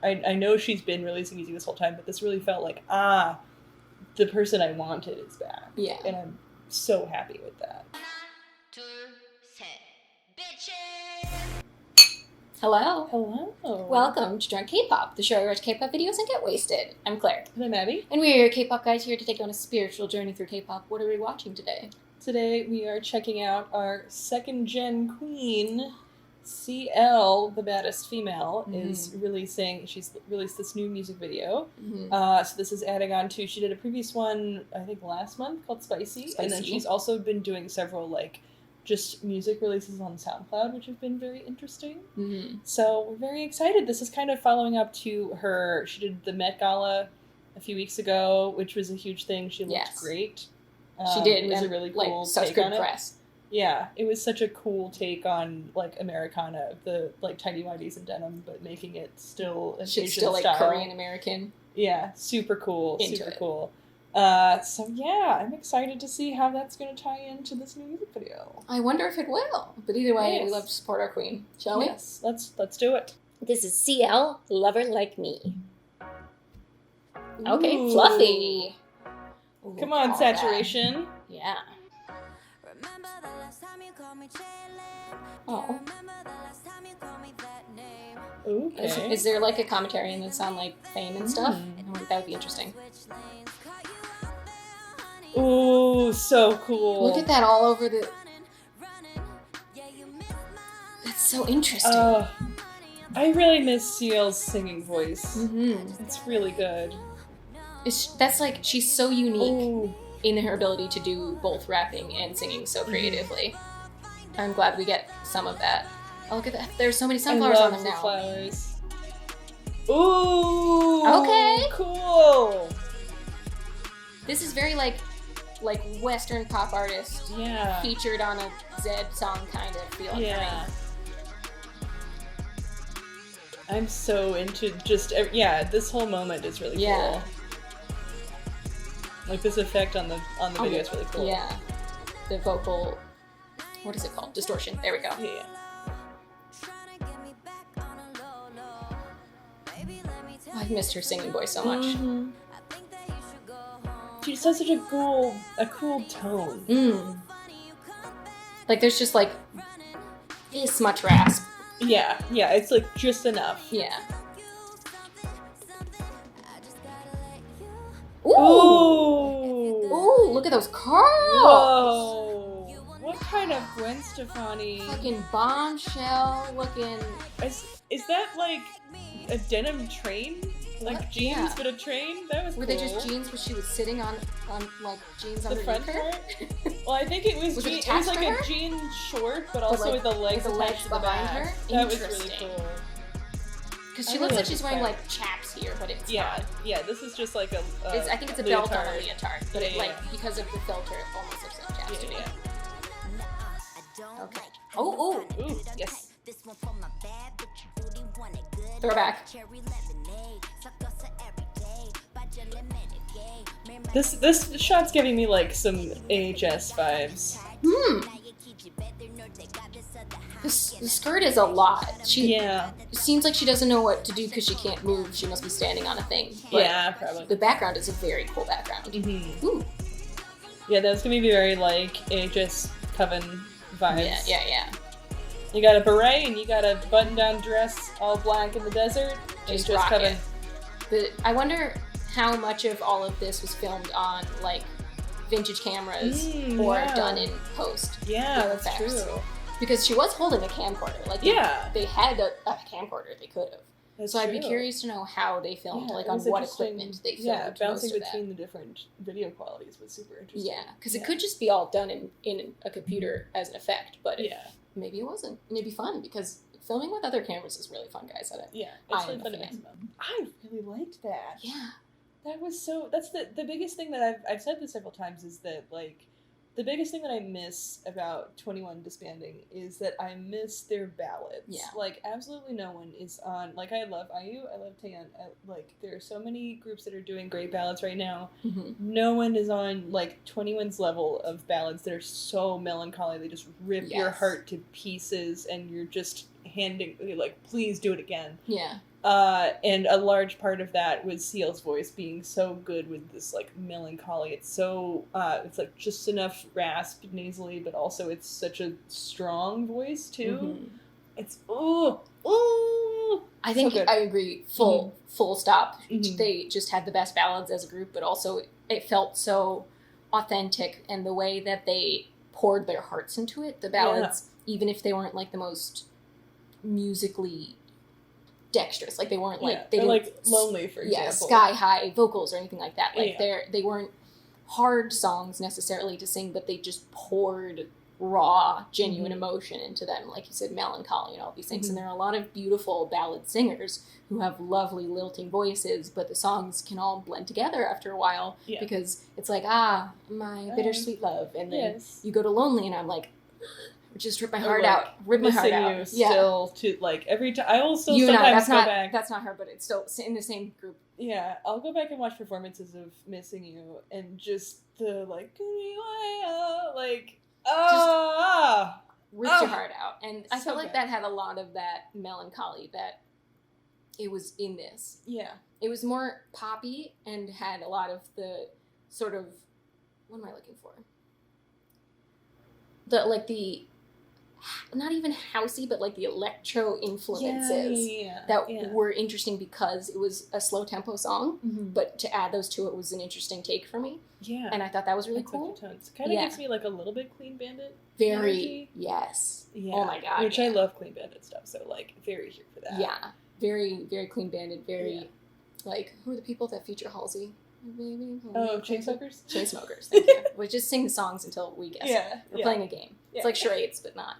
I know she's been releasing music this whole time, but this really felt like, the person I wanted is back. Yeah. And I'm so happy with that. Hello. Hello. Welcome to Drunk K-Pop, the show where we watch K-pop videos and get wasted. I'm Claire. And I'm Abby. And we're your K-Pop guys here to take on a spiritual journey through K-Pop. What are we watching today? Today we are checking out our second-gen queen, CL, the baddest female, is releasing. She's released this new music video. So this is adding on to. She did a previous one, I think last month, called Spicy. And then she's also been doing several just music releases on SoundCloud, which have been very interesting. So we're very excited. This is kind of following up to her. She did the Met Gala a few weeks ago, which was a huge thing. She looked great. She did. It was a really cool such take good on press. Yeah, it was such a cool take on Americana, the tidy whities and denim, but making it still an Asian still style. Korean American. Yeah, super cool. Cool. So yeah, I'm excited to see how that's going to tie into this new music video. I wonder if it will. But either way, we love to support our queen, shall we? Yes, let's do it. This is CL, Lover Like Me. Okay, fluffy. Ooh, come on, saturation. That. Yeah. Oh. Okay. Is there a commentary and it's on fame and stuff? I think that would be interesting. Ooh, so cool. Look at that all over the... That's so interesting. I really miss CL's singing voice. It's really good. That's she's so unique in her ability to do both rapping and singing so creatively. I'm glad we get some of that. Oh, look at that. There's so many sunflowers on them now. Flowers. Ooh. Okay. Cool. This is very Western pop artist featured on a Zed song kind of feeling for me. I'm so into this whole moment is really cool. This effect on the video is really cool. Yeah. The vocal, what is it called? Distortion. There we go. Yeah. I've missed her singing voice so much. She just has such a cool tone. There's just this much rasp. Yeah, it's just enough. Yeah. Ooh, look at those curls. Whoa. What kind of Gwen Stefani? Fucking bombshell looking. Is that a denim train? Jeans but a train? That was Were cool. they just jeans where she was sitting on jeans the underneath front her? part? Well, I think it was Was it it was attached to her? A jean short, but also with the legs attached to the behind back. her? That was really cool. Because she looks like she's wearing chaps here, but it's not. Yeah, this is just I think it's a belt on a leotard, but because of the filter, it almost looks like chaps to me. Okay. Oh, yes. Throwback. This shot's giving me some AHS vibes. The skirt is a lot. It seems like she doesn't know what to do because she can't move. She must be standing on a thing. But probably. The background is a very cool background. Ooh. Yeah, that's gonna be very AHS Coven vibes. Yeah. You got a beret and you got a button-down dress, all black in the desert. Just Coven. I wonder how much of all of this was filmed on vintage cameras or done in post. Yeah, that's true. Because she was holding a camcorder. They had a camcorder they could have. So I'd be curious to know how they filmed, on what equipment they filmed. Yeah, bouncing between the different video qualities was super interesting. Yeah, because it could just be all done in a computer as an effect, but maybe it wasn't. And it'd be fun because filming with other cameras is really fun, guys. Yeah, it's really fun to mix them. I really liked that. Yeah. That was that's the biggest thing that I've said this several times is that the biggest thing that I miss about 21 disbanding is that I miss their ballads. Yeah. Absolutely no one is on, I love IU, I love Tan, there are so many groups that are doing great ballads right now. No one is on, 21's level of ballads that are so melancholy, they just rip your heart to pieces, and you're just handing, please do it again. Yeah. And a large part of that was CL's voice being so good with this like melancholy. It's so it's like just enough rasp nasally, but also it's such a strong voice too. Mm-hmm. It's ooh. I think so I agree. Full stop. Mm-hmm. They just had the best ballads as a group, but also it felt so authentic, and the way that they poured their hearts into it. The ballads, even if they weren't like the most musically dexterous, like they weren't like they didn't like Lonely, for example. Yeah, sky high vocals or anything like that. Like they weren't hard songs necessarily to sing, but they just poured raw, genuine emotion into them. Like you said, melancholy and all these things. And there are a lot of beautiful ballad singers who have lovely lilting voices, but the songs can all blend together after a while because it's like, my bittersweet love. And then you go to Lonely and I'm like, just rip my heart out. Rip my heart out. You still to like every time. I will still you sometimes know, go back. That's not her, but it's still in the same group. Yeah, I'll go back and watch performances of Missing You and just the like, like, just ripped your heart out. And I felt like that had a lot of that melancholy that it was in this. Yeah. It was more poppy and had a lot of the sort of, what am I looking for? The not even housey, but like the electro influences that were interesting because it was a slow tempo song, but to add those to it was an interesting take for me. Yeah. And I thought that was really cool. It kind of gives me like a little bit Clean Bandit very energy. Yes. Yeah. Oh my god. Which I love Clean Bandit stuff, so like very here for that. Yeah. Very, very Clean Bandit, very like, who are the people that feature Halsey? Oh, Chainsmokers? Chainsmokers, thank you. We just sing the songs until we guess it. We're playing a game. It's like charades, but not.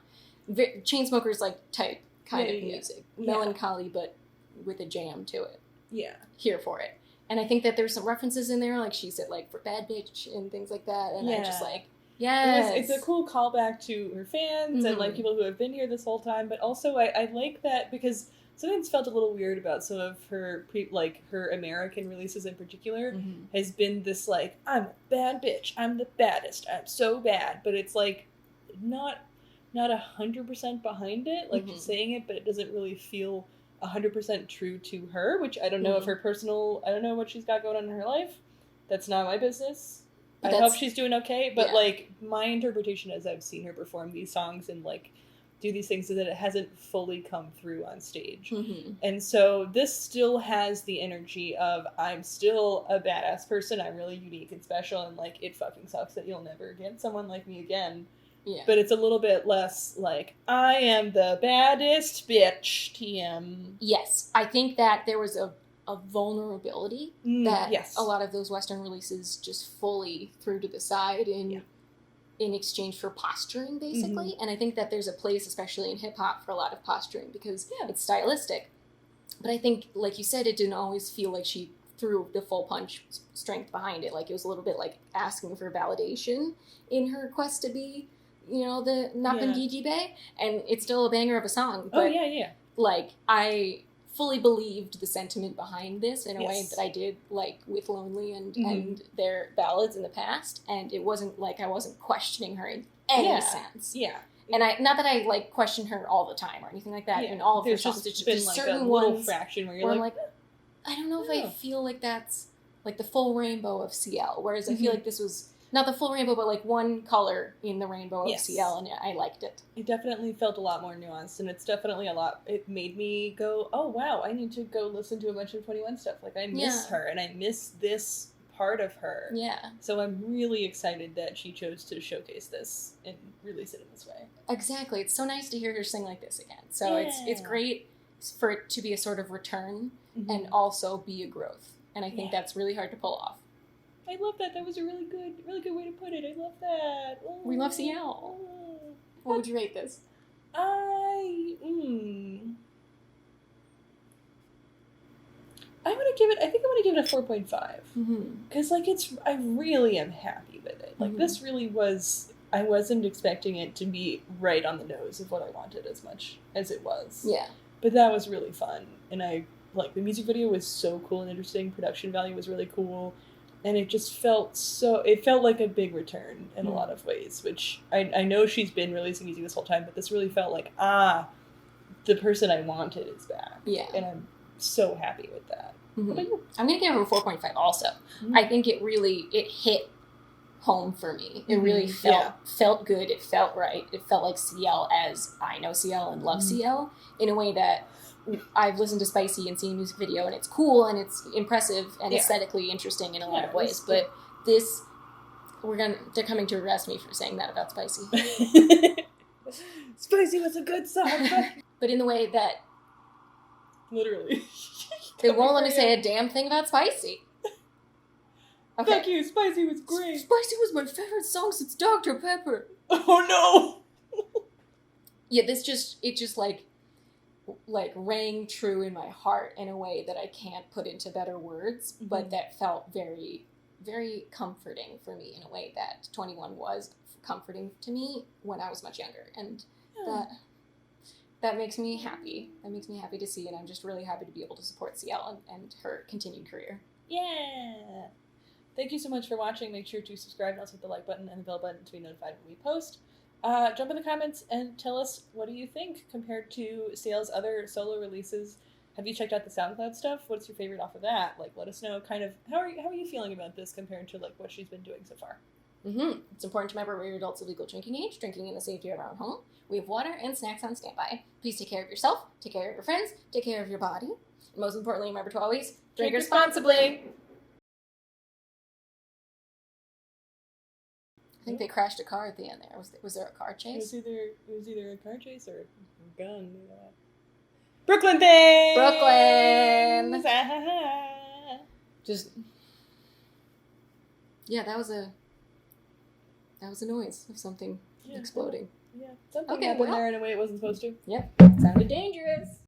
Chainsmokers like type kind of music. Melancholy, but with a jam to it. Yeah. Here for it. And I think that there's some references in there, like she said, like, for bad bitch and things like that. And I'm just like, yes. It's a cool callback to her fans and like people who have been here this whole time. But also I like that because something that's felt a little weird about some of her her American releases in particular has been this like, I'm a bad bitch, I'm the baddest, I'm so bad, but it's like not 100% behind it, like she's saying it, but it doesn't really feel 100% true to her, which I don't know if her personal, I don't know what she's got going on in her life. That's not my business. I hope she's doing okay, but like my interpretation as I've seen her perform these songs and like do these things is that it hasn't fully come through on stage. And so this still has the energy of I'm still a badass person, I'm really unique and special, and like it fucking sucks that you'll never get someone like me again. Yeah. But it's a little bit less like, I am the baddest bitch, TM. Yes. I think that there was a vulnerability that a lot of those Western releases just fully threw to the side in exchange for posturing, basically. And I think that there's a place, especially in hip-hop, for a lot of posturing because it's stylistic. But I think, like you said, it didn't always feel like she threw the full punch strength behind it. Like, it was a little bit like asking for validation in her quest to be, you know, the Napangiji Bay, and it's still a banger of a song. But, like, I fully believed the sentiment behind this in a way that I did, like, with Lonely and their ballads in the past, and it wasn't like I wasn't questioning her in any sense. Yeah. And I, not that I, like, question her all the time or anything like that in all of her songs. It's just like certain a little ones fraction where you're where like, I don't know if I feel like that's, like, the full rainbow of CL, whereas I feel like this was not the full rainbow, but like one color in the rainbow of CL, and I liked it. It definitely felt a lot more nuanced, and it's definitely it made me go, oh wow, I need to go listen to a bunch of 21 stuff. Like, I miss her, and I miss this part of her. Yeah. So I'm really excited that she chose to showcase this and release it in this way. Exactly. It's so nice to hear her sing like this again. So it's great for it to be a sort of return and also be a growth. And I think that's really hard to pull off. I love that. That was a really good way to put it. I love that. Oh. We love CL. What would you rate this? I'm gonna give it. I think I'm gonna give it a 4.5 because like I really am happy with it. Like this really was. I wasn't expecting it to be right on the nose of what I wanted as much as it was. Yeah. But that was really fun, and I like the music video was so cool and interesting. Production value was really cool. And it just felt like a big return in a lot of ways, which I know she's been releasing music this whole time, but this really felt like, the person I wanted is back. Yeah. And I'm so happy with that. Mm-hmm. What about you? I'm going to give it a 4.5 also. Mm-hmm. I think it hit home for me. It really felt good. It felt right. It felt like CL as I know CL and love CL in a way that I've listened to Spicy and seen a music video, and it's cool and it's impressive and aesthetically interesting in a lot of ways. But this, they're coming to arrest me for saying that about Spicy. Spicy was a good song, but in the way that literally they won't let me say a damn thing about Spicy. Okay. Fuck you, Spicy was great. Spicy was my favorite song since Dr. Pepper. Oh no! Yeah, it just like rang true in my heart in a way that I can't put into better words, but that felt very, very comforting for me in a way that 21 was comforting to me when I was much younger. And that makes me happy. That makes me happy to see, and I'm just really happy to be able to support CL and her continued career. Yeah! Thank you so much for watching. Make sure to subscribe and also hit the like button and the bell button to be notified when we post. Jump in the comments and tell us, what do you think compared to CL's other solo releases? Have you checked out the SoundCloud stuff? What's your favorite off of that? Like, let us know kind of, how are you feeling about this compared to like what she's been doing so far? Mm-hmm. It's important to remember we're adults of legal drinking age, drinking in the safety of our own home. We have water and snacks on standby. Please take care of yourself, take care of your friends, take care of your body. And most importantly, remember to always drink responsibly. I think they crashed a car at the end there. Was there a car chase? It was either a car chase or a gun. Brooklyn thing! Brooklyn! Just... Yeah, that was a noise of something exploding. Yeah, something happened there in a way it wasn't supposed to. Yep, sounded dangerous.